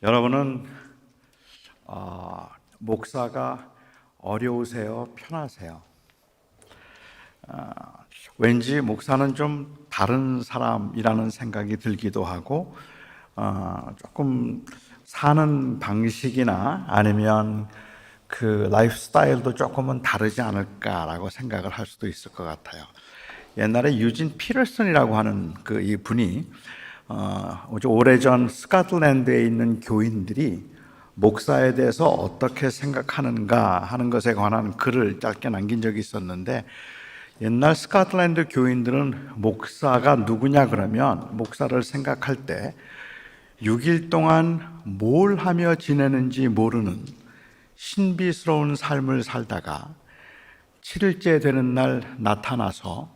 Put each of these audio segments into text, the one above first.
여러분은 목사가 어려우세요? 편하세요? 왠지 목사는 좀 다른 사람이라는 생각이 들기도 하고 조금 사는 방식이나 아니면 그 라이프 스타일도 조금은 다르지 않을까라고 생각을 할 수도 있을 것 같아요. 옛날에 유진 피터슨이라고 하는 이 분이 오래전 스코틀랜드에 있는 교인들이 목사에 대해서 어떻게 생각하는가 하는 것에 관한 글을 짧게 남긴 적이 있었는데, 옛날 스코틀랜드 교인들은 목사가 누구냐 그러면 목사를 생각할 때 6일 동안 뭘 하며 지내는지 모르는 신비스러운 삶을 살다가 7일째 되는 날 나타나서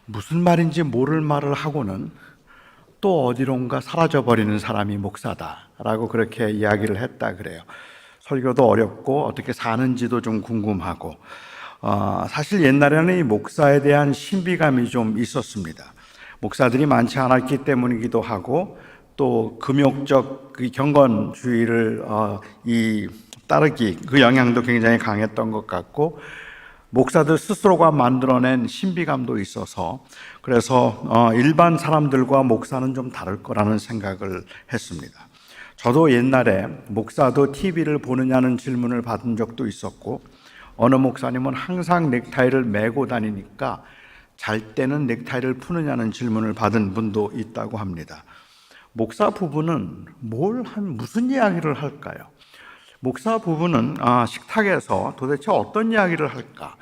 무슨 말인지 모를 말을 하고는 또 어디론가 사라져버리는 사람이 목사다라고 그렇게 이야기를 했다 그래요. 설교도 어렵고 어떻게 사는지도 좀 궁금하고, 사실 옛날에는 이 목사에 대한 신비감이 좀 있었습니다. 목사들이 많지 않았기 때문이기도 하고, 또 금욕적 그 경건주의를 따르기, 그 영향도 굉장히 강했던 것 같고, 목사들 스스로가 만들어낸 신비감도 있어서, 그래서 일반 사람들과 목사는 좀 다를 거라는 생각을 했습니다. 저도 옛날에 목사도 TV를 보느냐는 질문을 받은 적도 있었고, 어느 목사님은 항상 넥타이를 메고 다니니까 잘 때는 넥타이를 푸느냐는 질문을 받은 분도 있다고 합니다. 목사 부부는 무슨 이야기를 할까요? 목사 부부는 식탁에서 도대체 어떤 이야기를 할까?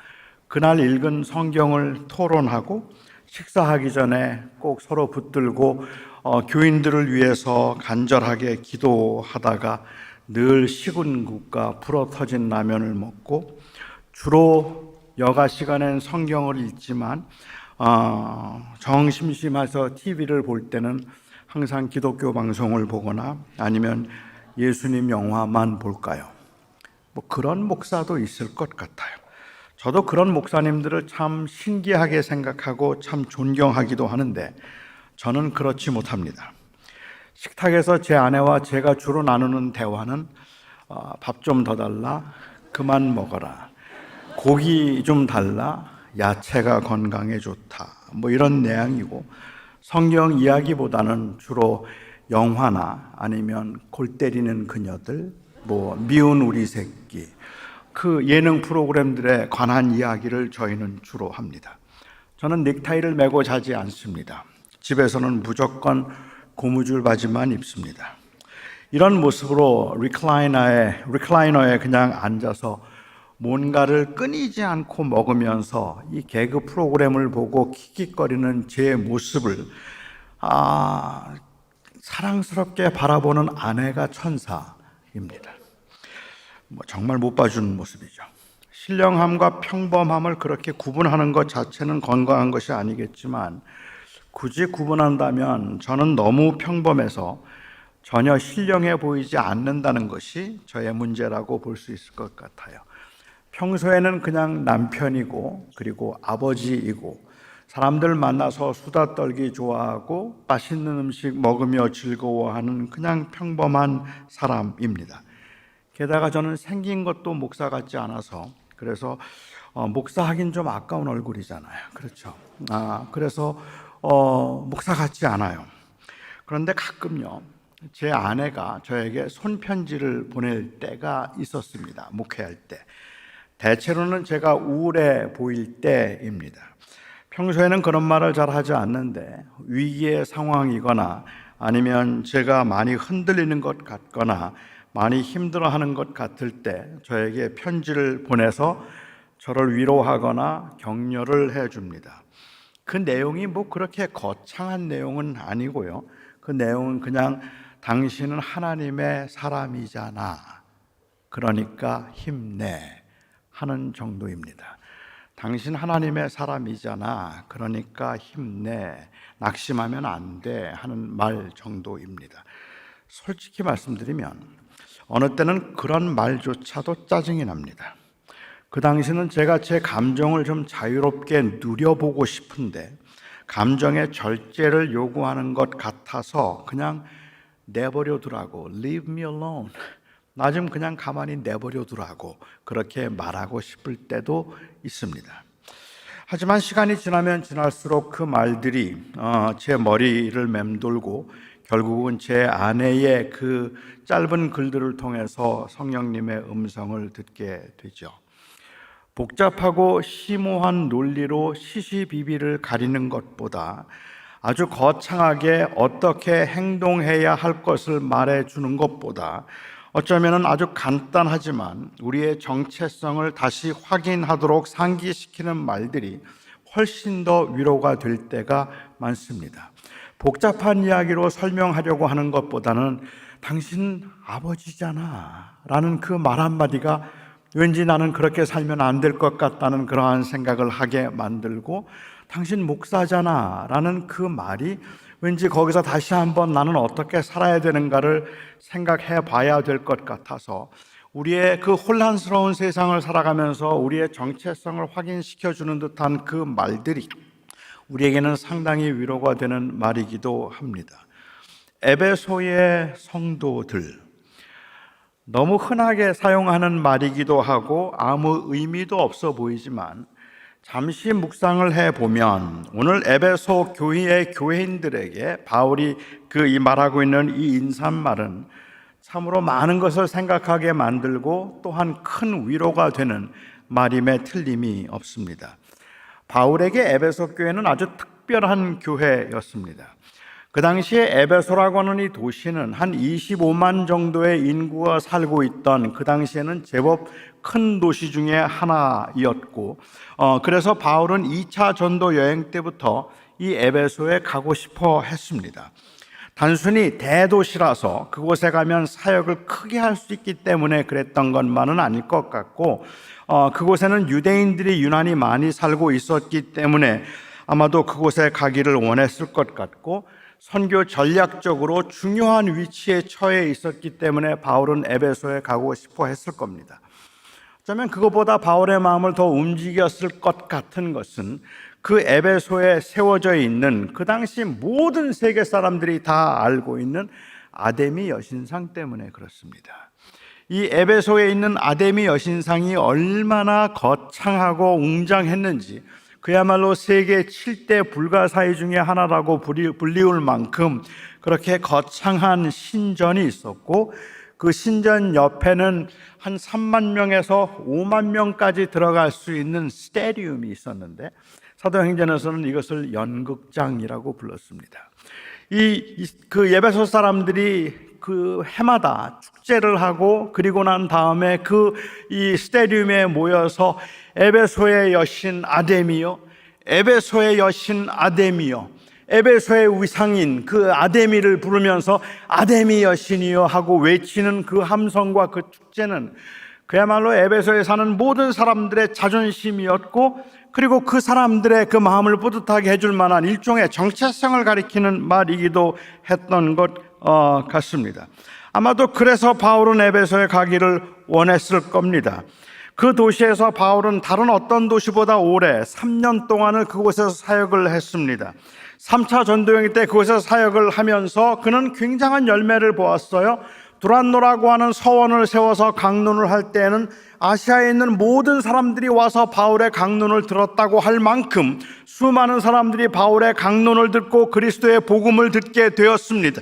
그날 읽은 성경을 토론하고, 식사하기 전에 꼭 서로 붙들고 교인들을 위해서 간절하게 기도하다가 늘 식은 국과 불어터진 라면을 먹고, 주로 여가 시간엔 성경을 읽지만 정심심해서 TV를 볼 때는 항상 기독교 방송을 보거나 아니면 예수님 영화만 볼까요? 그런 목사도 있을 것 같아요. 저도 그런 목사님들을 참 신기하게 생각하고 참 존경하기도 하는데, 저는 그렇지 못합니다. 식탁에서 제 아내와 제가 주로 나누는 대화는 밥 좀 더 달라, 그만 먹어라, 고기 좀 달라, 야채가 건강에 좋다, 이런 내용이고, 성경 이야기보다는 주로 영화나 아니면 골 때리는 그녀들, 미운 우리 새끼, 그 예능 프로그램들에 관한 이야기를 저희는 주로 합니다. 저는 넥타이를 메고 자지 않습니다. 집에서는 무조건 고무줄 바지만 입습니다. 이런 모습으로 리클라이너에 그냥 앉아서 뭔가를 끊이지 않고 먹으면서 이 개그 프로그램을 보고 킥킥거리는 제 모습을 사랑스럽게 바라보는 아내가 천사입니다. 정말 못 봐주는 모습이죠. 신령함과 평범함을 그렇게 구분하는 것 자체는 건강한 것이 아니겠지만, 굳이 구분한다면 저는 너무 평범해서 전혀 신령해 보이지 않는다는 것이 저의 문제라고 볼 수 있을 것 같아요. 평소에는 그냥 남편이고, 그리고 아버지이고, 사람들 만나서 수다 떨기 좋아하고 맛있는 음식 먹으며 즐거워하는 그냥 평범한 사람입니다. 게다가 저는 생긴 것도 목사 같지 않아서, 그래서 목사하긴 좀 아까운 얼굴이잖아요. 그렇죠? 그래서 목사 같지 않아요. 그런데 가끔요, 제 아내가 저에게 손편지를 보낼 때가 있었습니다. 목회할 때. 대체로는 제가 우울해 보일 때입니다. 평소에는 그런 말을 잘 하지 않는데, 위기의 상황이거나 아니면 제가 많이 흔들리는 것 같거나 많이 힘들어하는 것 같을 때 저에게 편지를 보내서 저를 위로하거나 격려를 해줍니다. 그 내용이 그렇게 거창한 내용은 아니고요. 그 내용은 그냥 당신은 하나님의 사람이잖아, 그러니까 힘내 하는 정도입니다. 당신 하나님의 사람이잖아, 그러니까 힘내, 낙심하면 안 돼 하는 말 정도입니다. 솔직히 말씀드리면 어느 때는 그런 말조차도 짜증이 납니다. 그 당시는 제가 제 감정을 좀 자유롭게 누려보고 싶은데 감정의 절제를 요구하는 것 같아서 그냥 내버려 두라고, leave me alone, 나 좀 그냥 가만히 내버려 두라고 그렇게 말하고 싶을 때도 있습니다. 하지만 시간이 지나면 지날수록 그 말들이 제 머리를 맴돌고 결국은 제 아내의 그 짧은 글들을 통해서 성령님의 음성을 듣게 되죠. 복잡하고 심오한 논리로 시시비비를 가리는 것보다 아주 거창하게 어떻게 행동해야 할 것을 말해주는 것보다 어쩌면 아주 간단하지만 우리의 정체성을 다시 확인하도록 상기시키는 말들이 훨씬 더 위로가 될 때가 많습니다. 복잡한 이야기로 설명하려고 하는 것보다는 당신 아버지잖아 라는 그 말 한마디가 왠지 나는 그렇게 살면 안 될 것 같다는 그러한 생각을 하게 만들고, 당신 목사잖아 라는 그 말이 왠지 거기서 다시 한번 나는 어떻게 살아야 되는가를 생각해 봐야 될 것 같아서 우리의 그 혼란스러운 세상을 살아가면서 우리의 정체성을 확인시켜주는 듯한 그 말들이 우리에게는 상당히 위로가 되는 말이기도 합니다. 에베소의 성도들, 너무 흔하게 사용하는 말이기도 하고 아무 의미도 없어 보이지만 잠시 묵상을 해보면 오늘 에베소 교회의 교회인들에게 바울이 이 말하고 있는 이 인사말은 참으로 많은 것을 생각하게 만들고 또한 큰 위로가 되는 말임에 틀림이 없습니다. 바울에게 에베소 교회는 아주 특별한 교회였습니다. 그 당시에 에베소라고 하는 이 도시는 한 25만 정도의 인구가 살고 있던 그 당시에는 제법 큰 도시 중에 하나였고, 그래서 바울은 2차 전도 여행 때부터 이 에베소에 가고 싶어 했습니다. 단순히 대도시라서 그곳에 가면 사역을 크게 할 수 있기 때문에 그랬던 것만은 아닐 것 같고, 그곳에는 유대인들이 유난히 많이 살고 있었기 때문에 아마도 그곳에 가기를 원했을 것 같고, 선교 전략적으로 중요한 위치에 처해 있었기 때문에 바울은 에베소에 가고 싶어 했을 겁니다. 어쩌면 그것보다 바울의 마음을 더 움직였을 것 같은 것은 그 에베소에 세워져 있는 그 당시 모든 세계 사람들이 다 알고 있는 아데미 여신상 때문에 그렇습니다. 이 에베소에 있는 아데미 여신상이 얼마나 거창하고 웅장했는지, 그야말로 세계 7대 불가사의 중에 하나라고 불리울 만큼 그렇게 거창한 신전이 있었고, 그 신전 옆에는 한 3만 명에서 5만 명까지 들어갈 수 있는 스테디움이 있었는데 사도행전에서는 이것을 연극장이라고 불렀습니다. 그 에베소 사람들이 그 해마다 축제를 하고 그리고 난 다음에 이 스테디움에 모여서 에베소의 여신 아데미요, 에베소의 여신 아데미요, 에베소의 위상인 그 아데미를 부르면서 아데미 여신이요 하고 외치는 그 함성과 그 축제는 그야말로 에베소에 사는 모든 사람들의 자존심이었고, 그리고 그 사람들의 그 마음을 뿌듯하게 해줄 만한 일종의 정체성을 가리키는 말이기도 했던 것 같습니다. 아마도 그래서 바울은 에베소에 가기를 원했을 겁니다. 그 도시에서 바울은 다른 어떤 도시보다 오래 3년 동안을 그곳에서 사역을 했습니다. 3차 전도여행 때 그곳에서 사역을 하면서 그는 굉장한 열매를 보았어요. 두란노라고 하는 서원을 세워서 강론을 할 때에는 아시아에 있는 모든 사람들이 와서 바울의 강론을 들었다고 할 만큼 수많은 사람들이 바울의 강론을 듣고 그리스도의 복음을 듣게 되었습니다.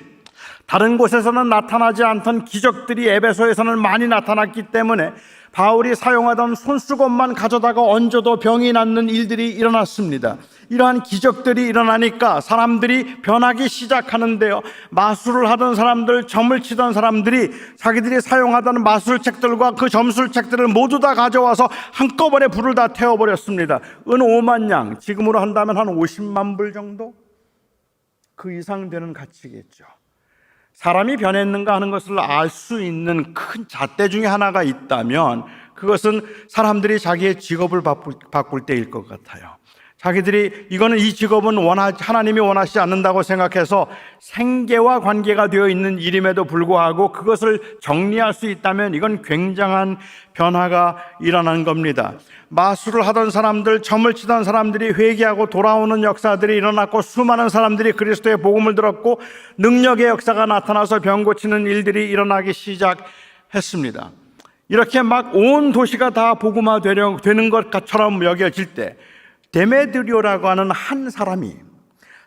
다른 곳에서는 나타나지 않던 기적들이 에베소에서는 많이 나타났기 때문에 바울이 사용하던 손수건만 가져다가 얹어도 병이 낫는 일들이 일어났습니다. 이러한 기적들이 일어나니까 사람들이 변하기 시작하는데요, 마술을 하던 사람들, 점을 치던 사람들이 자기들이 사용하던 마술책들과 그 점술책들을 모두 다 가져와서 한꺼번에 불을 다 태워버렸습니다. 은 5만 양, 지금으로 한다면 한 50만 불 정도? 그 이상 되는 가치겠죠. 사람이 변했는가 하는 것을 알 수 있는 큰 잣대 중에 하나가 있다면 그것은 사람들이 자기의 직업을 바꿀 때일 것 같아요. 자기들이 이거는 이 직업은 하나님이 원하지 않는다고 생각해서 생계와 관계가 되어 있는 일임에도 불구하고 그것을 정리할 수 있다면 이건 굉장한 변화가 일어난 겁니다. 마술을 하던 사람들, 점을 치던 사람들이 회개하고 돌아오는 역사들이 일어났고, 수많은 사람들이 그리스도의 복음을 들었고 능력의 역사가 나타나서 병 고치는 일들이 일어나기 시작했습니다. 이렇게 막 온 도시가 다 복음화되는 것처럼 여겨질 때 데메드리오라고 하는 한 사람이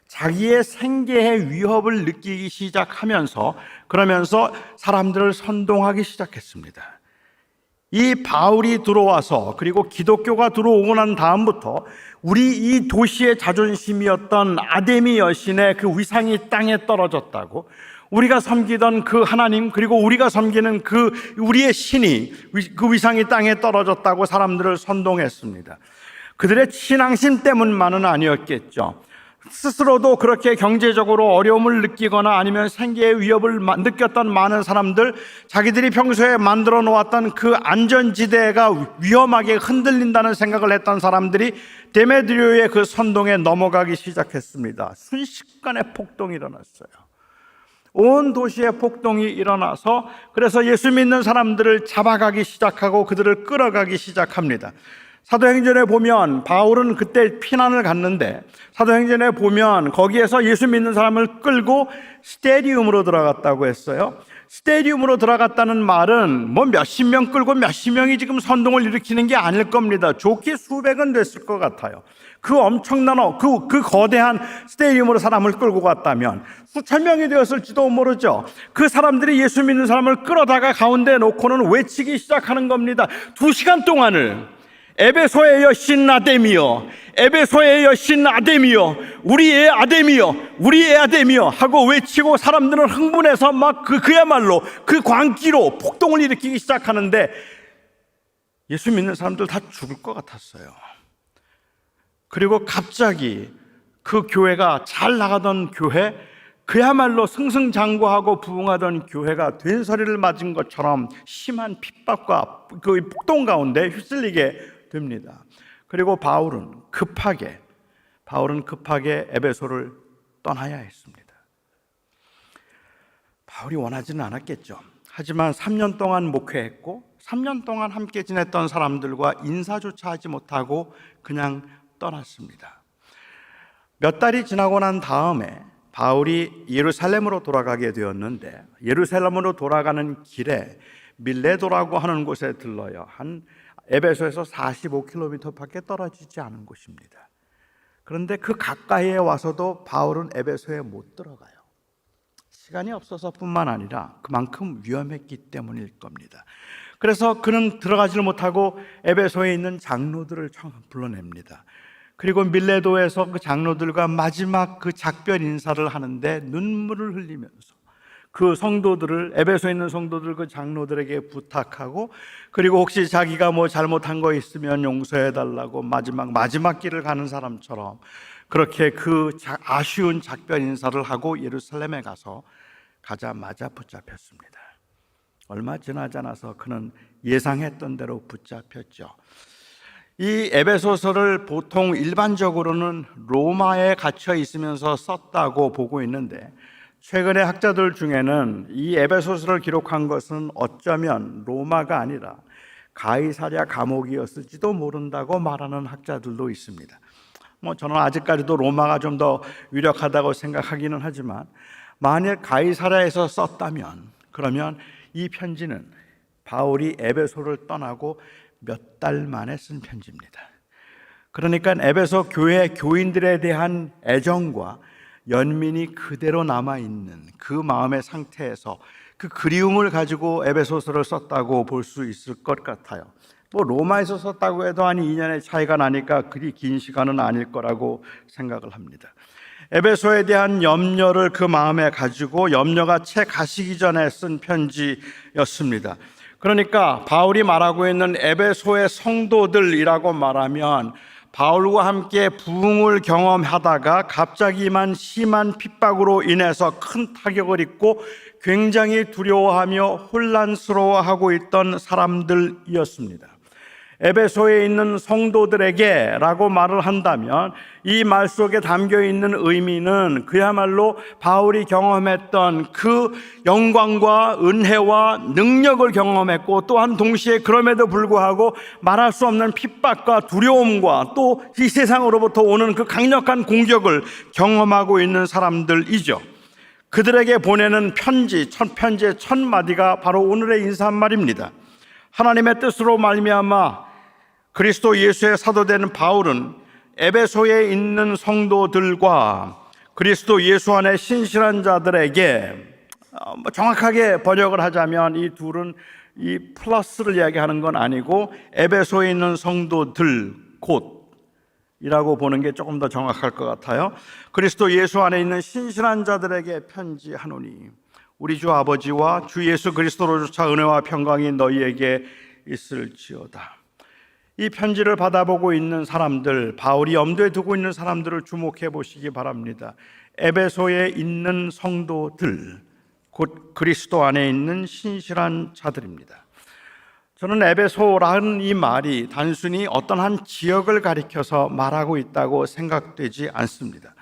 자기의 생계의 위협을 느끼기 시작하면서, 그러면서 사람들을 선동하기 시작했습니다. 이 바울이 들어와서, 그리고 기독교가 들어오고 난 다음부터 우리 이 도시의 자존심이었던 아데미 여신의 그 위상이 땅에 떨어졌다고, 우리가 섬기던 그 하나님, 그리고 우리가 섬기는 그 우리의 신이, 그 위상이 땅에 떨어졌다고 사람들을 선동했습니다. 그들의 신앙심 때문만은 아니었겠죠. 스스로도 그렇게 경제적으로 어려움을 느끼거나 아니면 생계의 위협을 느꼈던 많은 사람들, 자기들이 평소에 만들어 놓았던 그 안전지대가 위험하게 흔들린다는 생각을 했던 사람들이 데메드리오의 그 선동에 넘어가기 시작했습니다. 순식간에 폭동이 일어났어요. 온 도시에 폭동이 일어나서, 그래서 예수 믿는 사람들을 잡아가기 시작하고 그들을 끌어가기 시작합니다. 사도행전에 보면 바울은 그때 피난을 갔는데, 사도행전에 보면 거기에서 예수 믿는 사람을 끌고 스테디움으로 들어갔다고 했어요. 스테디움으로 들어갔다는 말은 뭐 몇십 명 끌고 몇십 명이 지금 선동을 일으키는 게 아닐 겁니다. 좋게 수백은 됐을 것 같아요. 그 엄청난 그 거대한 스테디움으로 사람을 끌고 갔다면 수천 명이 되었을지도 모르죠. 그 사람들이 예수 믿는 사람을 끌어다가 가운데 놓고는 외치기 시작하는 겁니다. 2시간 동안을 에베소의 여신 아데미여, 에베소의 여신 아데미여, 우리의 아데미여, 우리의 아데미여 하고 외치고, 사람들은 흥분해서 막 그야말로 그 광기로 폭동을 일으키기 시작하는데, 예수 믿는 사람들 다 죽을 것 같았어요. 그리고 갑자기 그 교회가 잘 나가던 교회, 그야말로 승승장구하고 부흥하던 교회가 된소리를 맞은 것처럼 심한 핍박과 그 폭동 가운데 휩쓸리게 됩니다. 그리고 바울은 급하게 에베소를 떠나야 했습니다. 바울이 원하지는 않았겠죠. 하지만 3년 동안 목회했고 3년 동안 함께 지냈던 사람들과 인사조차 하지 못하고 그냥 떠났습니다. 몇 달이 지나고 난 다음에 바울이 예루살렘으로 돌아가게 되었는데, 예루살렘으로 돌아가는 길에 밀레도라고 하는 곳에 들러요. 한 에베소에서 45km밖에 떨어지지 않은 곳입니다. 그런데 그 가까이에 와서도 바울은 에베소에 못 들어가요. 시간이 없어서 뿐만 아니라 그만큼 위험했기 때문일 겁니다. 그래서 그는 들어가지를 못하고 에베소에 있는 장로들을 불러냅니다. 그리고 밀레도에서 그 장로들과 마지막 그 작별 인사를 하는데 눈물을 흘리면서 그 성도들을, 에베소에 있는 성도들, 그 장로들에게 부탁하고, 그리고 혹시 자기가 뭐 잘못한 거 있으면 용서해 달라고 마지막 길을 가는 사람처럼 그렇게 그 아쉬운 작별 인사를 하고 예루살렘에 가자마자 붙잡혔습니다. 얼마 지나지 않아서 그는 예상했던 대로 붙잡혔죠. 이 에베소서를 보통 일반적으로는 로마에 갇혀 있으면서 썼다고 보고 있는데, 최근의 학자들 중에는 이 에베소서를 기록한 것은 어쩌면 로마가 아니라 가이사랴 감옥이었을지도 모른다고 말하는 학자들도 있습니다. 저는 아직까지도 로마가 좀 더 유력하다고 생각하기는 하지만, 만약 가이사랴에서 썼다면 그러면 이 편지는 바울이 에베소를 떠나고 몇 달 만에 쓴 편지입니다. 그러니까 에베소 교회 교인들에 대한 애정과 연민이 그대로 남아있는 그 마음의 상태에서 그 그리움을 가지고 에베소서를 썼다고 볼 수 있을 것 같아요. 로마에서 썼다고 해도 한 2년의 차이가 나니까 그리 긴 시간은 아닐 거라고 생각을 합니다. 에베소에 대한 염려를 그 마음에 가지고 염려가 채 가시기 전에 쓴 편지였습니다. 그러니까 바울이 말하고 있는 에베소의 성도들이라고 말하면, 바울과 함께 부흥을 경험하다가 갑자기만 심한 핍박으로 인해서 큰 타격을 입고 굉장히 두려워하며 혼란스러워하고 있던 사람들이었습니다. 에베소에 있는 성도들에게 라고 말을 한다면 이 말 속에 담겨 있는 의미는 그야말로 바울이 경험했던 그 영광과 은혜와 능력을 경험했고, 또한 동시에 그럼에도 불구하고 말할 수 없는 핍박과 두려움과 또 이 세상으로부터 오는 그 강력한 공격을 경험하고 있는 사람들이죠. 그들에게 보내는 편지의 첫 마디가 바로 오늘의 인사말입니다. 하나님의 뜻으로 말미암아 그리스도 예수의 사도된 바울은 에베소에 있는 성도들과 그리스도 예수 안에 신실한 자들에게, 정확하게 번역을 하자면 이 둘은 이 플러스를 이야기하는 건 아니고 에베소에 있는 성도들 곧이라고 보는 게 조금 더 정확할 것 같아요. 그리스도 예수 안에 있는 신실한 자들에게 편지하노니 우리 주 아버지와 주 예수 그리스도로 조차 은혜와 평강이 너희에게 있을지어다. 이 편지를 받아보고 있는 사람들, 바울이 염두에 두고 있는 사람들을 주목해 보시기 바랍니다. 에베소에 있는 성도들, 곧 그리스도 안에 있는 신실한 자들입니다. 저는 에베소라는 이 말이 단순히 어떤 한 지역을 가리켜서 말하고 있다고 생각되지 않습니다.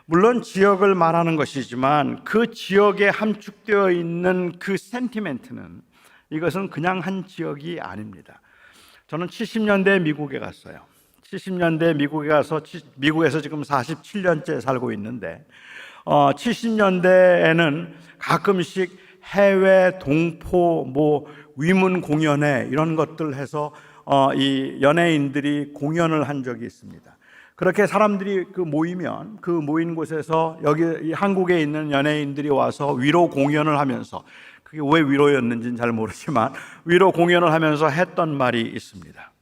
물론 지역을 말하는 것이지만 그 지역에 함축되어 있는 그 센티멘트는, 이것은 그냥 한 지역이 아닙니다. 저는 70년대 미국에 갔어요. 70년대 미국에 가서 미국에서 지금 47년째 살고 있는데 70년대에는 가끔씩 해외 동포 위문 공연회 이런 것들 해서 이 연예인들이 공연을 한 적이 있습니다. 그렇게 사람들이 모이면 그 모인 곳에서 여기 한국에 있는 연예인들이 와서 위로 공연을 하면서, 그게 왜 위로였는지는 잘 모르지만 위로 공연을 하면서 했던 말이 있습니다.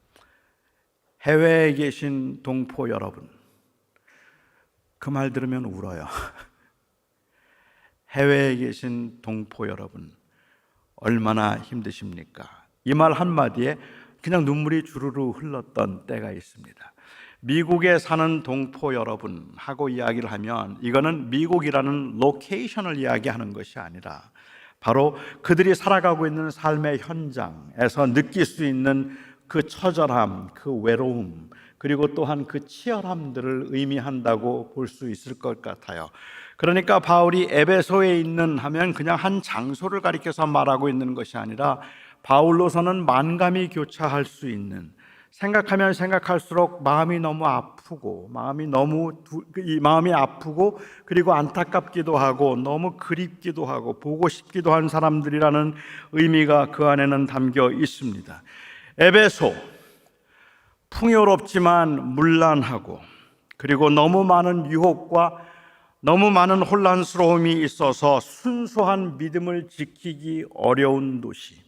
해외에 계신 동포 여러분, 그 말 들으면 울어요. 해외에 계신 동포 여러분, 얼마나 힘드십니까? 이 말 한마디에 그냥 눈물이 주르르 흘렀던 때가 있습니다. 미국에 사는 동포 여러분하고 이야기를 하면 이거는 미국이라는 로케이션을 이야기하는 것이 아니라 바로 그들이 살아가고 있는 삶의 현장에서 느낄 수 있는 그 처절함, 그 외로움, 그리고 또한 그 치열함들을 의미한다고 볼 수 있을 것 같아요. 그러니까 바울이 에베소에 있는 하면 그냥 한 장소를 가리켜서 말하고 있는 것이 아니라 바울로서는 만감이 교차할 수 있는, 생각하면 생각할수록 마음이 너무 아프고 마음이 아프고 그리고 안타깝기도 하고 너무 그립기도 하고 보고 싶기도 한 사람들이라는 의미가 그 안에는 담겨 있습니다. 에베소, 풍요롭지만 문란하고 그리고 너무 많은 유혹과 너무 많은 혼란스러움이 있어서 순수한 믿음을 지키기 어려운 도시.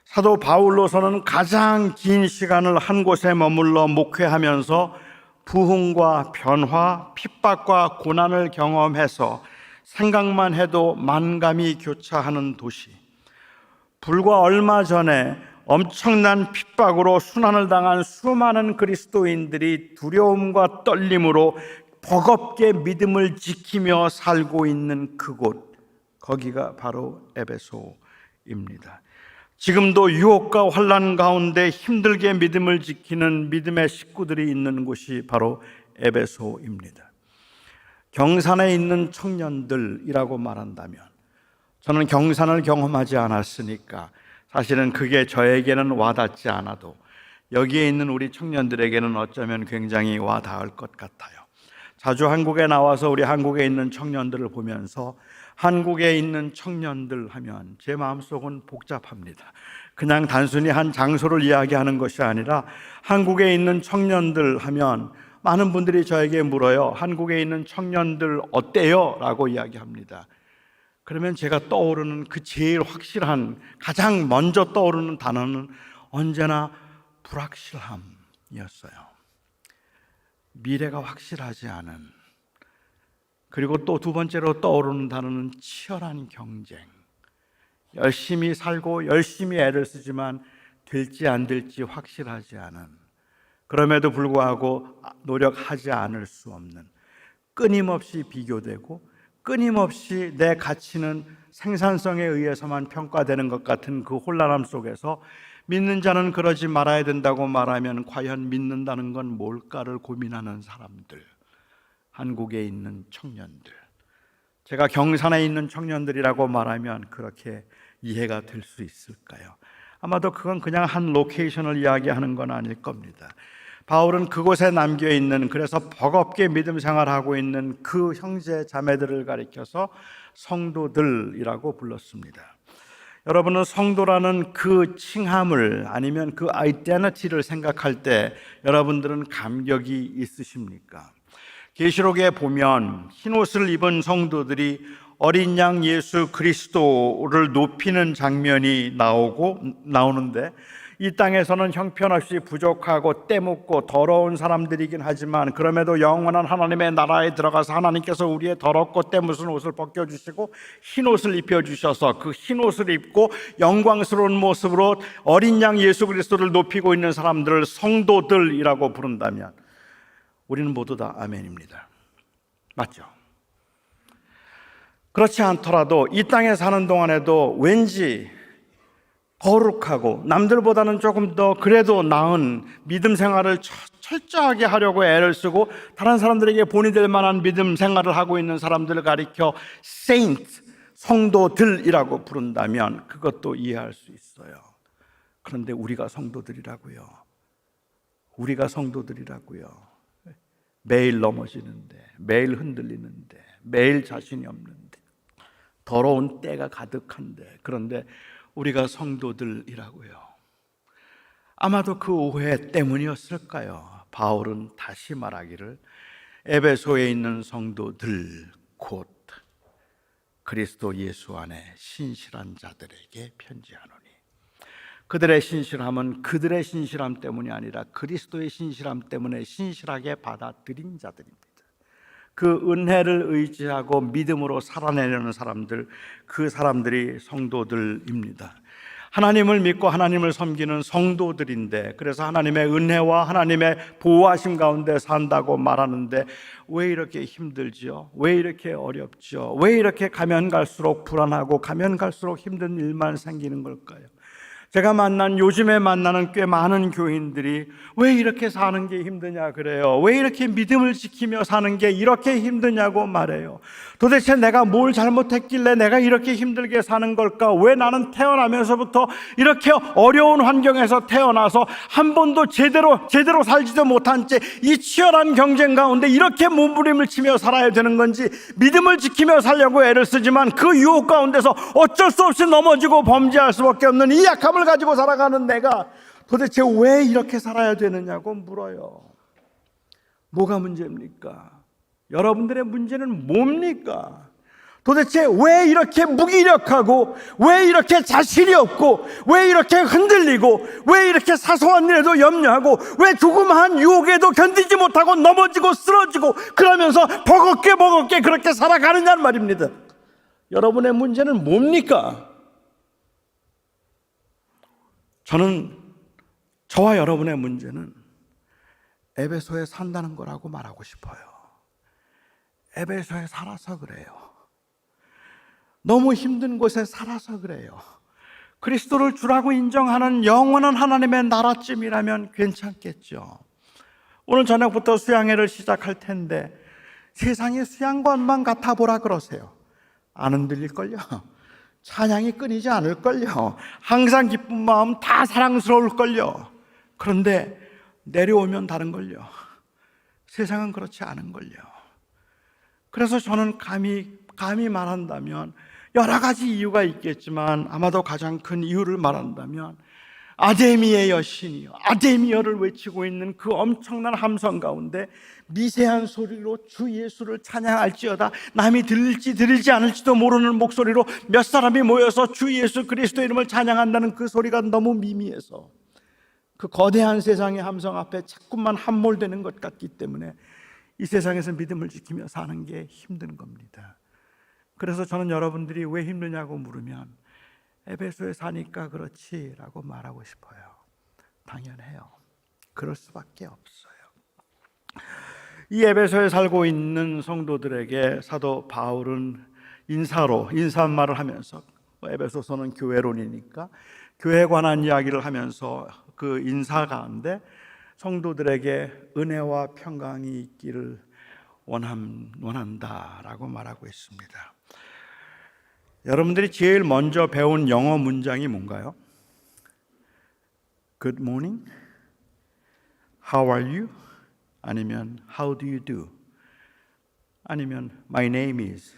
사도 바울로서는 가장 긴 시간을 한 곳에 머물러 목회하면서 부흥과 변화, 핍박과 고난을 경험해서 생각만 해도 만감이 교차하는 도시. 불과 얼마 전에 엄청난 핍박으로 순환을 당한 수많은 그리스도인들이 두려움과 떨림으로 버겁게 믿음을 지키며 살고 있는 그곳, 거기가 바로 에베소입니다. 지금도 유혹과 환난 가운데 힘들게 믿음을 지키는 믿음의 식구들이 있는 곳이 바로 에베소입니다. 경산에 있는 청년들이라고 말한다면, 저는 경산을 경험하지 않았으니까 사실은 그게 저에게는 와닿지 않아도 여기에 있는 우리 청년들에게는 어쩌면 굉장히 와닿을 것 같아요. 자주 한국에 나와서 우리 한국에 있는 청년들을 보면서 한국에 있는 청년들 하면 제 마음속은 복잡합니다. 그냥 단순히 한 장소를 이야기하는 것이 아니라 한국에 있는 청년들 하면 많은 분들이 저에게 물어요. 한국에 있는 청년들 어때요? 라고 이야기합니다. 그러면 제가 떠오르는 그 제일 확실한, 가장 먼저 떠오르는 단어는 언제나 불확실함이었어요. 미래가 확실하지 않은, 그리고 또 두 번째로 떠오르는 단어는 치열한 경쟁. 열심히 살고 열심히 애를 쓰지만 될지 안 될지 확실하지 않은, 그럼에도 불구하고 노력하지 않을 수 없는, 끊임없이 비교되고 끊임없이 내 가치는 생산성에 의해서만 평가되는 것 같은 그 혼란함 속에서 믿는 자는 그러지 말아야 된다고 말하면 과연 믿는다는 건 뭘까를 고민하는 사람들, 한국에 있는 청년들, 제가 경산에 있는 청년들이라고 말하면 그렇게 이해가 될 수 있을까요? 아마도 그건 그냥 한 로케이션을 이야기하는 건 아닐 겁니다. 바울은 그곳에 남겨있는, 그래서 버겁게 믿음 생활하고 있는 그 형제 자매들을 가리켜서 성도들이라고 불렀습니다. 여러분은 성도라는 그 칭함을, 아니면 그 아이덴티티를 생각할 때 여러분들은 감격이 있으십니까? 계시록에 보면 흰옷을 입은 성도들이 어린 양 예수 그리스도를 높이는 장면이 나오는데, 이 땅에서는 형편없이 부족하고 때묻고 더러운 사람들이긴 하지만 그럼에도 영원한 하나님의 나라에 들어가서 하나님께서 우리의 더럽고 때묻은 옷을 벗겨주시고 흰옷을 입혀주셔서 그 흰옷을 입고 영광스러운 모습으로 어린 양 예수 그리스도를 높이고 있는 사람들을 성도들이라고 부른다면 우리는 모두 다 아멘입니다. 맞죠? 그렇지 않더라도 이 땅에 사는 동안에도 왠지 거룩하고 남들보다는 조금 더 그래도 나은 믿음 생활을 철저하게 하려고 애를 쓰고 다른 사람들에게 본이 될 만한 믿음 생활을 하고 있는 사람들을 가리켜 saint, 성도들이라고 부른다면 그것도 이해할 수 있어요. 그런데 우리가 성도들이라고요. 우리가 성도들이라고요. 매일 넘어지는데, 매일 흔들리는데, 매일 자신이 없는데, 더러운 때가 가득한데, 그런데 우리가 성도들이라고요. 아마도 그 오해 때문이었을까요? 바울은 다시 말하기를 에베소에 있는 성도들 곧 그리스도 예수 안에 신실한 자들에게 편지하노니, 그들의 신실함은 그들의 신실함 때문이 아니라 그리스도의 신실함 때문에 신실하게 받아들인 자들입니다. 그 은혜를 의지하고 믿음으로 살아내려는 사람들, 그 사람들이 성도들입니다. 하나님을 믿고 하나님을 섬기는 성도들인데, 그래서 하나님의 은혜와 하나님의 보호하심 가운데 산다고 말하는데 왜 이렇게 힘들지요? 왜 이렇게 어렵지요? 왜 이렇게 가면 갈수록 불안하고 가면 갈수록 힘든 일만 생기는 걸까요? 제가 요즘에 만나는 꽤 많은 교인들이 왜 이렇게 사는 게 힘드냐 그래요. 왜 이렇게 믿음을 지키며 사는 게 이렇게 힘드냐고 말해요. 도대체 내가 뭘 잘못했길래 내가 이렇게 힘들게 사는 걸까? 왜 나는 태어나면서부터 이렇게 어려운 환경에서 태어나서 한 번도 제대로 살지도 못한 채 이 치열한 경쟁 가운데 이렇게 몸부림을 치며 살아야 되는 건지, 믿음을 지키며 살려고 애를 쓰지만 그 유혹 가운데서 어쩔 수 없이 넘어지고 범죄할 수밖에 없는 이 약함을 가지고 살아가는 내가 도대체 왜 이렇게 살아야 되느냐고 물어요. 뭐가 문제입니까? 여러분들의 문제는 뭡니까? 도대체 왜 이렇게 무기력하고, 왜 이렇게 자신이 없고, 왜 이렇게 흔들리고, 왜 이렇게 사소한 일에도 염려하고, 왜 조그마한 유혹에도 견디지 못하고 넘어지고 쓰러지고 그러면서 버겁게 그렇게 살아가느냐는 말입니다. 여러분의 문제는 뭡니까? 저는 저와 여러분의 문제는 에베소에 산다는 거라고 말하고 싶어요. 에베소에 살아서 그래요. 너무 힘든 곳에 살아서 그래요. 그리스도를 주라고 인정하는 영원한 하나님의 나라쯤이라면 괜찮겠죠. 오늘 저녁부터 수양회를 시작할 텐데 세상의 수양관만 같아 보라 그러세요. 안 흔들릴걸요. 찬양이 끊이지 않을걸요. 항상 기쁜 마음 다 사랑스러울걸요. 그런데 내려오면 다른걸요. 세상은 그렇지 않은걸요. 그래서 저는 감히 말한다면, 여러 가지 이유가 있겠지만 아마도 가장 큰 이유를 말한다면 아데미의 여신이요, 아데미어를 외치고 있는 그 엄청난 함성 가운데 미세한 소리로 주 예수를 찬양할지어다, 남이 들릴지 들리지 않을지도 모르는 목소리로 몇 사람이 모여서 주 예수 그리스도 이름을 찬양한다는 그 소리가 너무 미미해서 그 거대한 세상의 함성 앞에 자꾸만 함몰되는 것 같기 때문에 이 세상에서 믿음을 지키며 사는 게 힘든 겁니다. 그래서 저는 여러분들이 왜 힘드냐고 물으면 에베소에 사니까 그렇지 라고 말하고 싶어요. 당연해요. 그럴 수밖에 없어요. 이 에베소에 살고 있는 성도들에게 사도 바울은 인사말을 하면서, 에베소서는 교회론이니까 교회에 관한 이야기를 하면서 그 인사 가운데 성도들에게 은혜와 평강이 있기를 원한다라고 말하고 있습니다. 여러분들이 제일 먼저 배운 영어 문장이 뭔가요? Good morning, How are you? 아니면 How do you do? 아니면 My name is,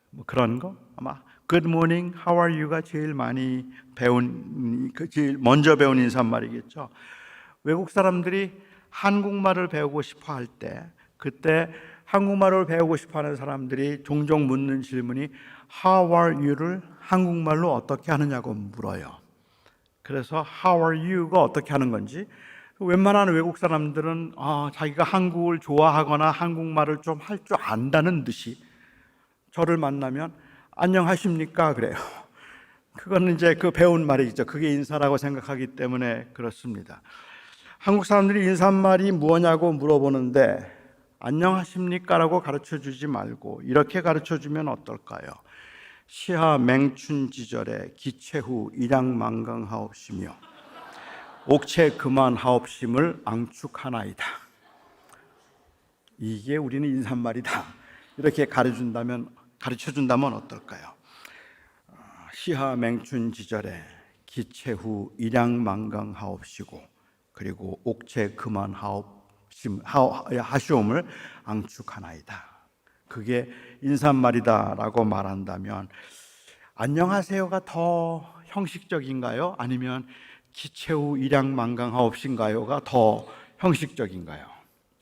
뭐 그런 거? 아마 Good morning, How are you가 제일 많이 제일 먼저 배운 인사말이겠죠. 외국 사람들이 한국말을 배우고 싶어 할 때, 그때 한국말을 배우고 싶어 하는 사람들이 종종 묻는 질문이 How are you를 한국말로 어떻게 하느냐고 물어요. 그래서 How are you가 어떻게 하는 건지 웬만한 외국 사람들은 자기가 한국을 좋아하거나 한국말을 좀 할 줄 안다는 듯이 저를 만나면 안녕하십니까 그래요. 그거는 이제 그 배운 말이죠. 그게 인사라고 생각하기 때문에 그렇습니다. 한국 사람들이 인사말이 무엇냐고 물어보는데 안녕하십니까라고 가르쳐 주지 말고 이렇게 가르쳐 주면 어떨까요? 시하 맹춘지절에 기체후 일양만강하옵시며 옥체 그만하옵심을 앙축하나이다. 이게 우리는 인사말이다. 이렇게 가르쳐 준다면 어떨까요? 시하 맹춘지절에 기체후 일양만강하옵시고 그리고 옥체 그만하옵심을 앙축하나이다. 그게 인사말이다라고 말한다면 안녕하세요가 더 형식적인가요? 아니면 기체후 일양만강하옵신가요가 더 형식적인가요?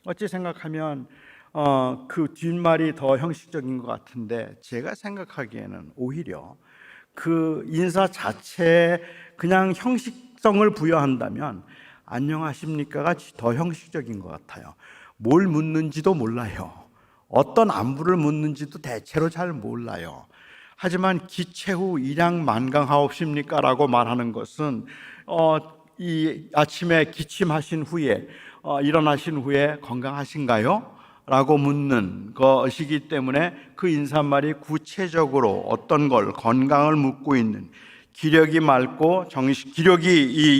어찌 생각하면 그 뒷말이 더 형식적인 것 같은데 제가 생각하기에는 오히려 그 인사 자체에 그냥 형식성을 부여한다면 안녕하십니까가 더 형식적인 것 같아요. 뭘 묻는지도 몰라요. 어떤 안부를 묻는지도 대체로 잘 몰라요. 하지만 기체후 일양만강하옵십니까? 라고 말하는 것은 이 아침에 기침하신 후에 일어나신 후에 건강하신가요? 라고 묻는 것이기 때문에 그 인사말이 구체적으로 어떤 걸 건강을 묻고 있는 기력이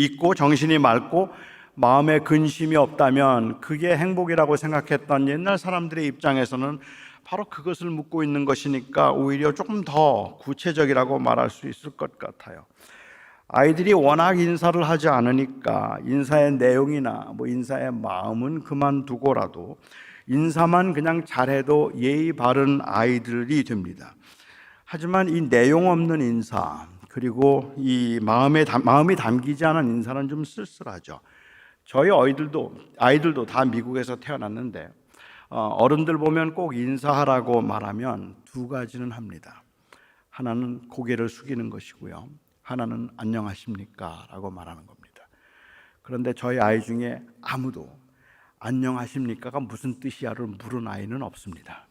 있고 정신이 맑고 마음에 근심이 없다면 그게 행복이라고 생각했던 옛날 사람들의 입장에서는 바로 그것을 묻고 있는 것이니까 오히려 조금 더 구체적이라고 말할 수 있을 것 같아요. 아이들이 워낙 인사를 하지 않으니까 인사의 내용이나 인사의 마음은 그만두고라도 인사만 그냥 잘해도 예의 바른 아이들이 됩니다. 하지만 이 내용 없는 인사 그리고 이 마음이 담기지 않은 인사는 좀 쓸쓸하죠. 저희 아이들도 다 미국에서 태어났는데 어른들 보면 꼭 인사하라고 말하면 두 가지는 합니다. 하나는 고개를 숙이는 것이고요. 하나는 안녕하십니까? 라고 말하는 겁니다. 그런데 저희 아이 중에 아무도 안녕하십니까가 무슨 뜻이야를 물은 아이는 없습니다.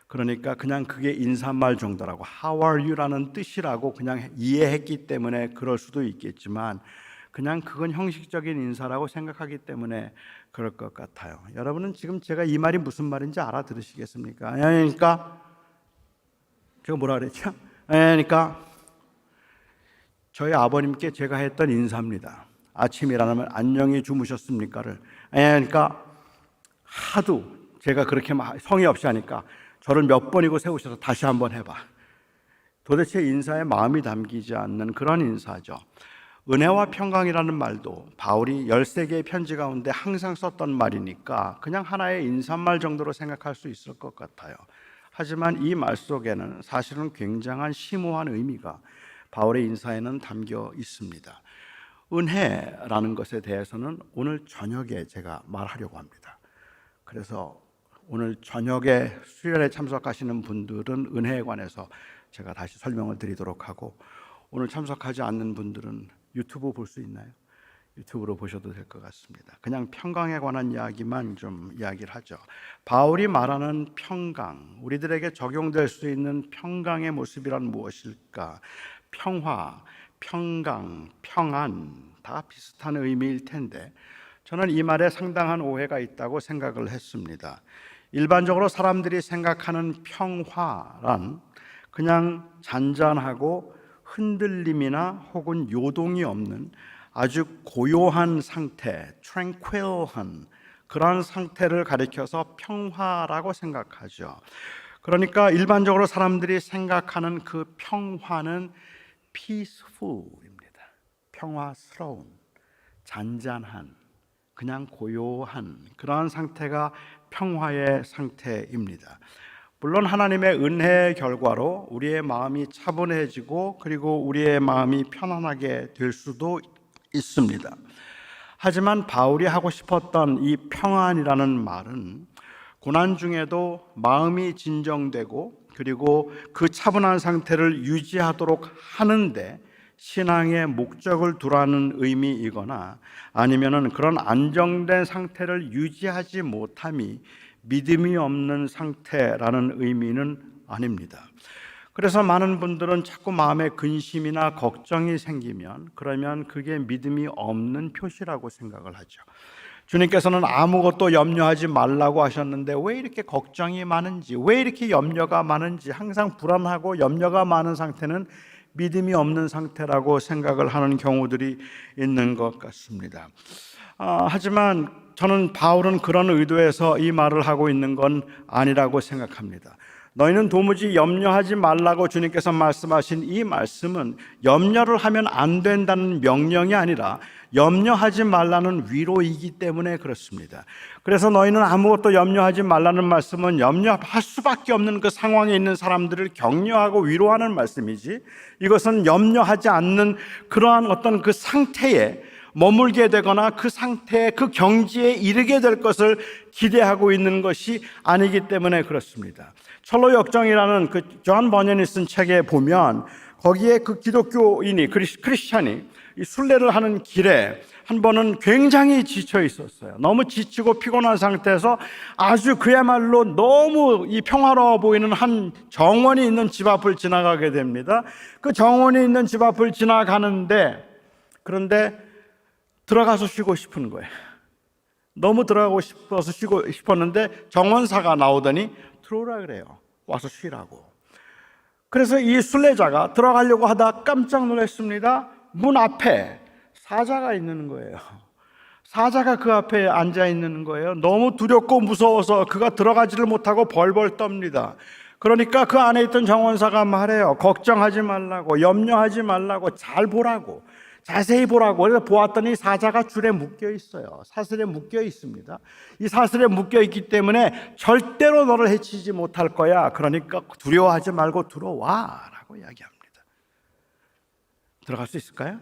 그러니까 그냥 그게 인사말 정도라고 How are you? 라는 뜻이라고 그냥 이해했기 때문에 그럴 수도 있겠지만 그냥 그건 형식적인 인사라고 생각하기 때문에 그럴 것 같아요. 여러분은 지금 제가 이 말이 무슨 말인지 알아들으시겠습니까? 그러니까 제가 뭐라 그랬죠? 그러니까 저희 아버님께 제가 했던 인사입니다. 아침에 일어나면 안녕히 주무셨습니까를. 그러니까 하도 제가 그렇게 성의 없이 하니까 저를 몇 번이고 세우셔서 다시 한번 해봐. 도대체 인사에 마음이 담기지 않는 그런 인사죠. 은혜와 평강이라는 말도 바울이 13개의 편지 가운데 항상 썼던 말이니까 그냥 하나의 인사말 정도로 생각할 수 있을 것 같아요. 하지만 이 말 속에는 사실은 굉장한 심오한 의미가 바울의 인사에는 담겨 있습니다. 은혜라는 것에 대해서는 오늘 저녁에 제가 말하려고 합니다. 그래서 오늘 저녁에 수련회 참석하시는 분들은 은혜에 관해서 제가 다시 설명을 드리도록 하고 오늘 참석하지 않는 분들은 유튜브 볼 수 있나요? 유튜브로 보셔도 될 것 같습니다. 그냥 평강에 관한 이야기만 좀 이야기를 하죠. 바울이 말하는 평강, 우리들에게 적용될 수 있는 평강의 모습이란 무엇일까? 평화, 평강, 평안 다 비슷한 의미일 텐데 저는 이 말에 상당한 오해가 있다고 생각을 했습니다. 일반적으로 사람들이 생각하는 평화란 그냥 잔잔하고 흔들림이나 혹은 요동이 없는 아주 고요한 상태, tranquil한 그런 상태를 가리켜서 평화라고 생각하죠. 그러니까 일반적으로 사람들이 생각하는 그 평화는 peaceful입니다. 평화스러운, 잔잔한, 그냥 고요한 그러한 상태가 평화의 상태입니다. 물론 하나님의 은혜의 결과로 우리의 마음이 차분해지고 그리고 우리의 마음이 편안하게 될 수도 있습니다. 하지만 바울이 하고 싶었던 이 평안이라는 말은 고난 중에도 마음이 진정되고 그리고 그 차분한 상태를 유지하도록 하는데 신앙의 목적을 두라는 의미이거나 아니면은 그런 안정된 상태를 유지하지 못함이 믿음이 없는 상태라는 의미는 아닙니다. 그래서 많은 분들은 자꾸 마음에 근심이나 걱정이 생기면 그러면 그게 믿음이 없는 표시라고 생각을 하죠. 주님께서는 아무것도 염려하지 말라고 하셨는데 왜 이렇게 걱정이 많은지, 왜 이렇게 염려가 많은지, 항상 불안하고 염려가 많은 상태는 믿음이 없는 상태라고 생각을 하는 경우들이 있는 것 같습니다. 하지만 저는 바울은 그런 의도에서 이 말을 하고 있는 건 아니라고 생각합니다. 너희는 도무지 염려하지 말라고 주님께서 말씀하신 이 말씀은 염려를 하면 안 된다는 명령이 아니라 염려하지 말라는 위로이기 때문에 그렇습니다. 그래서 너희는 아무것도 염려하지 말라는 말씀은 염려할 수밖에 없는 그 상황에 있는 사람들을 격려하고 위로하는 말씀이지, 이것은 염려하지 않는 그러한 어떤 그 상태에 머물게 되거나 그 상태에 그 경지에 이르게 될 것을 기대하고 있는 것이 아니기 때문에 그렇습니다. 철로 역정이라는 그 존 버년이 쓴 책에 보면 거기에 그 기독교인이 크리스찬이 이 순례를 하는 길에 한 번은 굉장히 지쳐 있었어요. 너무 지치고 피곤한 상태에서 아주 그야말로 너무 이 평화로워 보이는 한 정원이 있는 집 앞을 지나가게 됩니다. 그 정원이 있는 집 앞을 지나가는데 그런데 들어가서 쉬고 싶은 거예요. 너무 들어가고 싶어서 쉬고 싶었는데 정원사가 나오더니 들어오라 그래요. 와서 쉬라고. 그래서 이 순례자가 들어가려고 하다 깜짝 놀랐습니다. 문 앞에 사자가 있는 거예요. 사자가 그 앞에 앉아 있는 거예요. 너무 두렵고 무서워서 그가 들어가지를 못하고 벌벌 떱니다. 그러니까 그 안에 있던 정원사가 말해요. 걱정하지 말라고, 염려하지 말라고, 잘 보라고, 자세히 보라고. 그래서 보았더니 사자가 줄에 묶여 있어요. 사슬에 묶여 있습니다. 이 사슬에 묶여 있기 때문에 절대로 너를 해치지 못할 거야. 그러니까 두려워하지 말고 들어와 라고 이야기합니다. 들어갈 수 있을까요?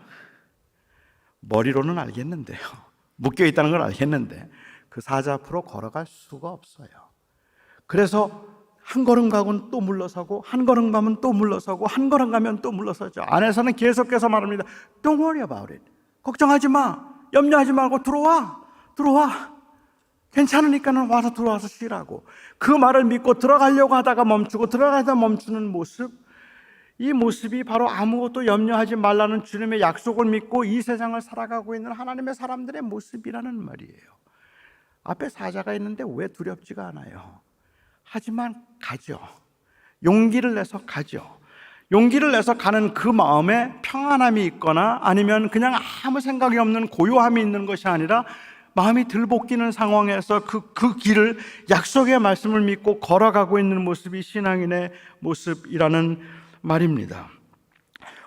머리로는 알겠는데요, 묶여 있다는 걸 알겠는데 그 사자 앞으로 걸어갈 수가 없어요. 그래서 한 걸음 가면 또 물러서고, 한 걸음 가면 또 물러서고, 한 걸음 가면 또 물러서죠. 안에서는 계속해서 말합니다. Don't worry about it. 걱정하지 마. 염려하지 말고 들어와. 괜찮으니까는 와서 들어와서 쉬라고. 그 말을 믿고 들어가려고 하다가 멈추고 들어가다 멈추는 모습, 이 모습이 바로 아무것도 염려하지 말라는 주님의 약속을 믿고 이 세상을 살아가고 있는 하나님의 사람들의 모습이라는 말이에요. 앞에 사자가 있는데 왜 두렵지가 않아요. 하지만 가죠. 용기를 내서 가죠. 용기를 내서 가는 그 마음에 평안함이 있거나 아니면 그냥 아무 생각이 없는 고요함이 있는 것이 아니라 마음이 들볶이는 상황에서 그 길을 약속의 말씀을 믿고 걸어가고 있는 모습이 신앙인의 모습이라는 말입니다.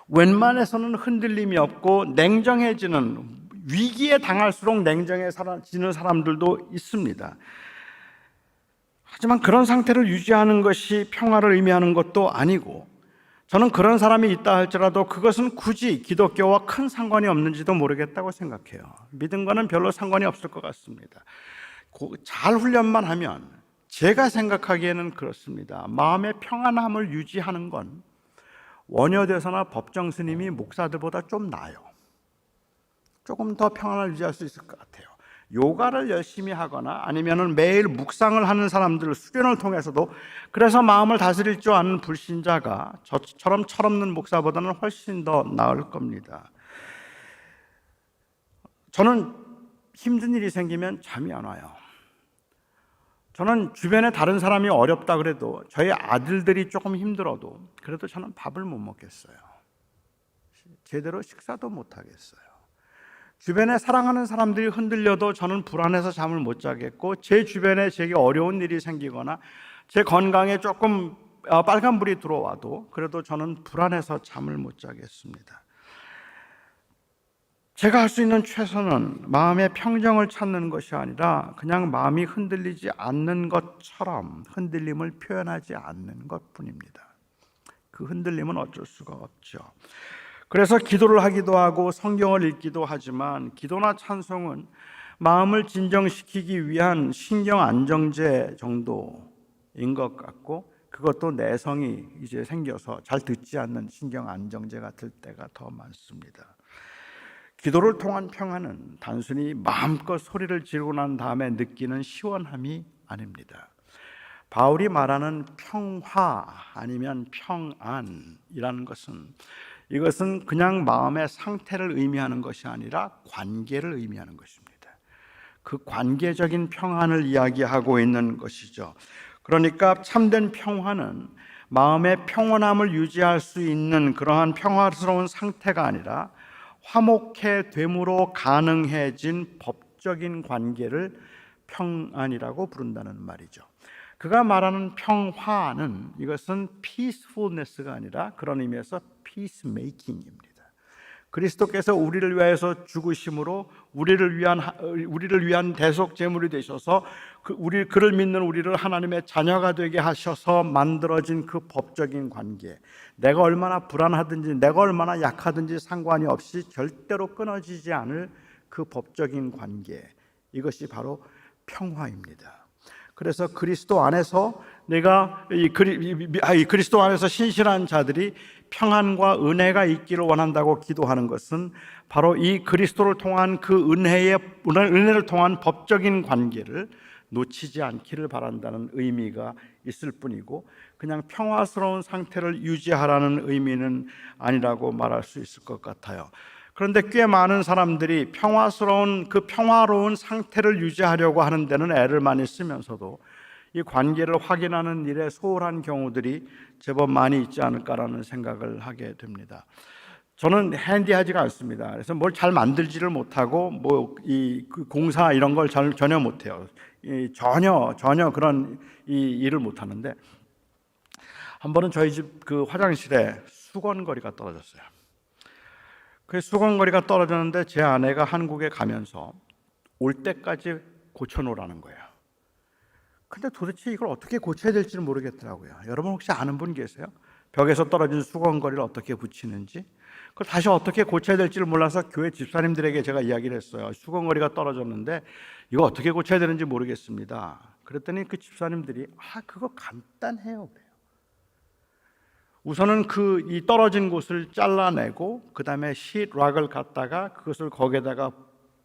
웬만해서는 흔들림이 없고 냉정해지는, 위기에 당할수록 냉정해지는 사람들도 있습니다. 하지만 그런 상태를 유지하는 것이 평화를 의미하는 것도 아니고, 저는 그런 사람이 있다 할지라도 그것은 굳이 기독교와 큰 상관이 없는지도 모르겠다고 생각해요. 믿음과는 별로 상관이 없을 것 같습니다. 잘 훈련만 하면, 제가 생각하기에는 그렇습니다. 마음의 평안함을 유지하는 건 원효대사나 법정 스님이 목사들보다 좀 나아요. 조금 더 평안을 유지할 수 있을 것 같아요. 요가를 열심히 하거나 아니면은 매일 묵상을 하는 사람들, 수련을 통해서도 그래서 마음을 다스릴 줄 아는 불신자가 저처럼 철없는 목사보다는 훨씬 더 나을 겁니다. 저는 힘든 일이 생기면 잠이 안 와요. 저는 주변에 다른 사람이 어렵다 그래도 저희 아들들이 조금 힘들어도 그래도 저는 밥을 못 먹겠어요. 제대로 식사도 못 하겠어요. 주변에 사랑하는 사람들이 흔들려도 저는 불안해서 잠을 못 자겠고, 제 주변에 제게 어려운 일이 생기거나 제 건강에 조금 빨간불이 들어와도 그래도 저는 불안해서 잠을 못 자겠습니다. 제가 할 수 있는 최선은 마음의 평정을 찾는 것이 아니라 그냥 마음이 흔들리지 않는 것처럼 흔들림을 표현하지 않는 것뿐입니다. 그 흔들림은 어쩔 수가 없죠. 그래서 기도를 하기도 하고 성경을 읽기도 하지만 기도나 찬송은 마음을 진정시키기 위한 신경 안정제 정도인 것 같고, 그것도 내성이 이제 생겨서 잘 듣지 않는 신경 안정제가 될 때가 더 많습니다. 기도를 통한 평안은 단순히 마음껏 소리를 지르고 난 다음에 느끼는 시원함이 아닙니다. 바울이 말하는 평화 아니면 평안이라는 것은, 이것은 그냥 마음의 상태를 의미하는 것이 아니라 관계를 의미하는 것입니다. 그 관계적인 평안을 이야기하고 있는 것이죠. 그러니까 참된 평화는 마음의 평온함을 유지할 수 있는 그러한 평화스러운 상태가 아니라 화목해 됨으로 가능해진 법적인 관계를 평안이라고 부른다는 말이죠. 그가 말하는 평화는 이것은 peacefulness가 아니라 그런 의미에서 peacemaking입니다. 그리스도께서 우리를 위하여서 죽으심으로 우리를 위한 대속 제물이 되셔서 그를 믿는 우리를 하나님의 자녀가 되게 하셔서 만들어진 그 법적인 관계, 내가 얼마나 불안하든지 내가 얼마나 약하든지 상관이 없이 절대로 끊어지지 않을 그 법적인 관계, 이것이 바로 평화입니다. 그래서 그리스도 안에서 그리스도 안에서 신실한 자들이 평안과 은혜가 있기를 원한다고 기도하는 것은 바로 이 그리스도를 통한 그 은혜를 통한 법적인 관계를 놓치지 않기를 바란다는 의미가 있을 뿐이고, 그냥 평화스러운 상태를 유지하라는 의미는 아니라고 말할 수 있을 것 같아요. 그런데 꽤 많은 사람들이 평화로운 상태를 유지하려고 하는 데는 애를 많이 쓰면서도 이 관계를 확인하는 일에 소홀한 경우들이 제법 많이 있지 않을까라는 생각을 하게 됩니다. 저는 핸디하지가 않습니다. 그래서 뭘 잘 만들지를 못하고 그 공사 이런 걸 전혀 못해요. 전혀 그런 일을 못하는데, 한 번은 저희 집 그 화장실에 수건거리가 떨어졌어요. 그 수건거리가 떨어졌는데 제 아내가 한국에 가면서 올 때까지 고쳐놓으라는 거예요. 근데 도대체 이걸 어떻게 고쳐야 될지는 모르겠더라고요. 여러분 혹시 아는 분 계세요? 벽에서 떨어진 수건거리를 어떻게 붙이는지, 그걸 다시 어떻게 고쳐야 될지를 몰라서 교회 집사님들에게 제가 이야기를 했어요. 수건거리가 떨어졌는데 이거 어떻게 고쳐야 되는지 모르겠습니다. 그랬더니 그 집사님들이 그거 간단해요 그래요. 우선은 이 떨어진 곳을 잘라내고 그 다음에 시트락을 갖다가 그것을 거기에다가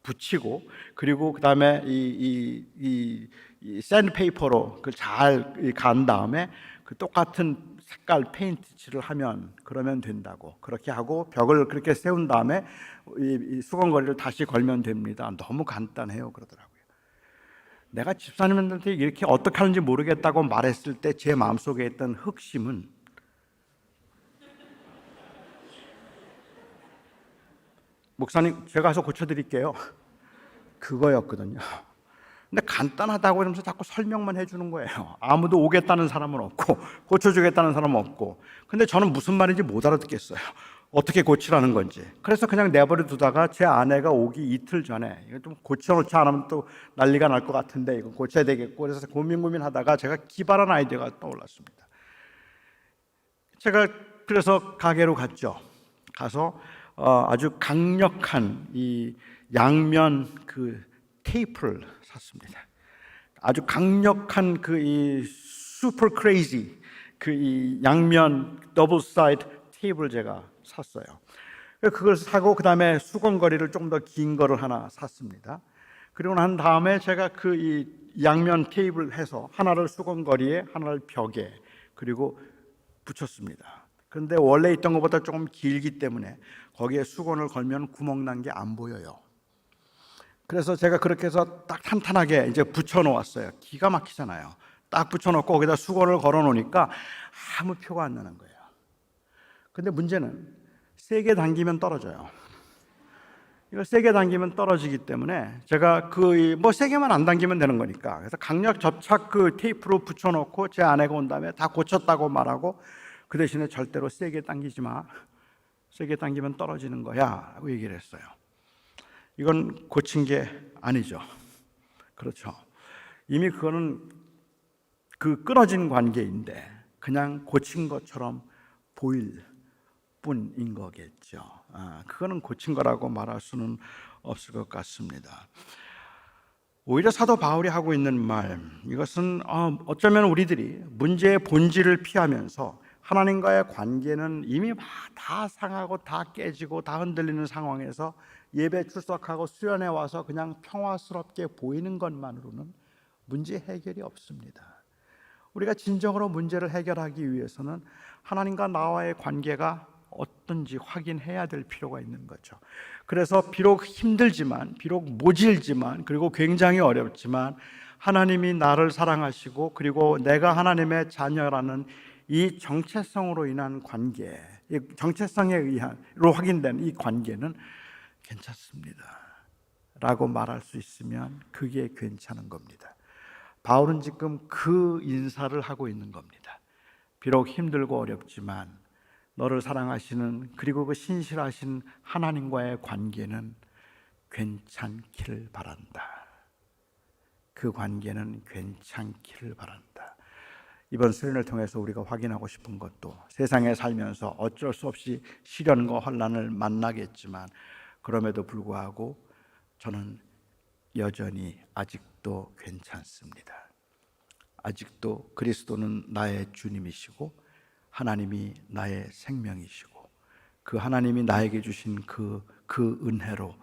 붙이고, 그리고 그 다음에 이 샌드페이퍼로 그걸 잘 간 다음에 그 똑같은 색깔 페인트 칠을 그러면 된다고, 그렇게 하고 벽을 그렇게 세운 다음에 이 수건거리를 다시 걸면 됩니다. 너무 간단해요 그러더라고요. 내가 집사님한테 이렇게 어떻게 하는지 모르겠다고 말했을 때 제 마음속에 있던 흑심은, 목사님 제가 가서 고쳐드릴게요, 그거였거든요. 근데 간단하다고 이러면서 자꾸 설명만 해주는 거예요. 아무도 오겠다는 사람은 없고 고쳐주겠다는 사람은 없고. 근데 저는 무슨 말인지 못 알아듣겠어요. 어떻게 고치라는 건지. 그래서 그냥 내버려 두다가 제 아내가 오기 이틀 전에 이거 좀 고쳐놓지 않으면 또 난리가 날 것 같은데 이거 고쳐야 되겠고, 그래서 고민하다가 제가 기발한 아이디어가 떠올랐습니다. 제가 그래서 가게로 갔죠. 가서 아주 강력한 이 양면 그 테이프를 샀습니다. 아주 강력한 이 슈퍼 크레이지 이 양면 더블 사이드 테이프를 제가 샀어요. 그걸 사고 그 다음에 수건거리를 좀 더 긴 거를 하나 샀습니다. 그리고 난 다음에 제가 이 양면 테이프를 해서 하나를 수건거리에 하나를 벽에 그리고 붙였습니다. 그런데 원래 있던 것보다 조금 길기 때문에 거기에 수건을 걸면 구멍 난 게 안 보여요. 그래서 제가 그렇게 해서 딱 탄탄하게 이제 붙여 놓았어요. 기가 막히잖아요. 딱 붙여 놓고 거기다 수건을 걸어 놓으니까 아무 표가 안 나는 거예요. 근데 문제는 세게 당기면 떨어져요. 이걸 세게 당기면 떨어지기 때문에 제가 뭐 세게만 안 당기면 되는 거니까, 그래서 강력 접착 그 테이프로 붙여 놓고 제 아내가 온 다음에 다 고쳤다고 말하고, 그 대신에 절대로 세게 당기지 마. 세게 당기면 떨어지는 거야 라고 얘기를 했어요. 이건 고친 게 아니죠. 그렇죠. 이미 그거는 그 끊어진 관계인데 그냥 고친 것처럼 보일 뿐인 거겠죠. 그거는 고친 거라고 말할 수는 없을 것 같습니다. 오히려 사도 바울이 하고 있는 말, 이것은 어쩌면 우리들이 문제의 본질을 피하면서 하나님과의 관계는 이미 다 상하고 다 깨지고 다 흔들리는 상황에서 예배 출석하고 수련회 와서 그냥 평화스럽게 보이는 것만으로는 문제 해결이 없습니다. 우리가 진정으로 문제를 해결하기 위해서는 하나님과 나와의 관계가 어떤지 확인해야 될 필요가 있는 거죠. 그래서 비록 힘들지만, 비록 모질지만, 그리고 굉장히 어렵지만 하나님이 나를 사랑하시고 그리고 내가 하나님의 자녀라는 이 정체성으로 인한 관계, 이 정체성에 의한로 확인된 이 관계는 괜찮습니다 라고 말할 수 있으면 그게 괜찮은 겁니다. 바울은 지금 그 인사를 하고 있는 겁니다. 비록 힘들고 어렵지만 너를 사랑하시는, 그리고 그 신실하신 하나님과의 관계는 괜찮기를 바란다. 그 관계는 괜찮기를 바란다. 이번 수련을 통해서 우리가 확인하고 싶은 것도, 세상에 살면서 어쩔 수 없이 시련과 혼란을 만나겠지만 그럼에도 불구하고 저는 여전히 아직도 괜찮습니다. 아직도 그리스도는 나의 주님이시고 하나님이 나의 생명이시고 그 하나님이 나에게 주신 그 은혜로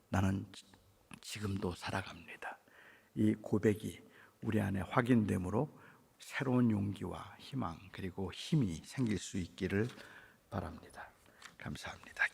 나는 지금도 살아갑니다. 이 고백이 우리 안에 확인됨으로 새로운 용기와 희망 그리고 힘이 생길 수 있기를 바랍니다. 감사합니다.